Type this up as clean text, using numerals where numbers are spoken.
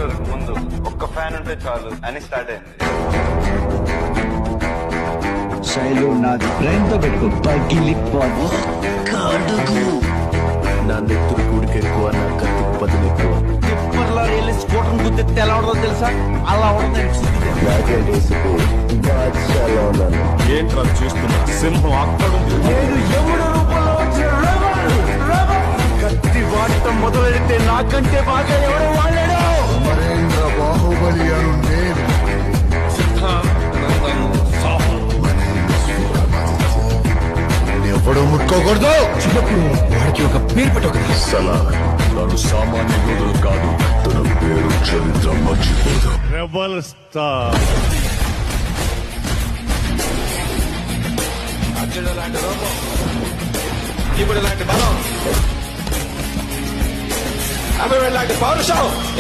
Store ముందు ఒక్క fan ఉంటే చాలు అని స్టార్ట్ అయింది. శైలు నా బ్రెయిన్ తో పెట్టుకో పగిలిపోదు. నా నెత్తురు కూడికి ఎక్కువ, నా కత్తికి పదులు ఎక్కువ. టిప్పర్లో వెళ్ళి స్కూటర్ గుద్దితే ఎలా ఉండదో తెలుసా? అలా ఉండదు. ఏంట్రా చూస్తున్నా? సింహం అక్కడుంది. నేను యముడు రూపంలో వచ్చిన కత్తి వాడటం మొదలెడితే నాకంటే బాగా ఎవరు వాడాడు? అమరేంద్ర బాహుబలి అను నేను ఎప్పుడూ ముట్టుకోకూడదు. చిన్నప్పుడు వాడికి ఒక పేరు పెట్టు కదా. సలార్ తాను సామాన్య యోధుడు కాదు, తన పేరు చరిత్ర మర్చిపోదు. Rebel star. అర్జునుడు లాంటి రూపం, ఇప్పుడు లాంటి బలం, అమరుడు లాంటి పౌరుషం.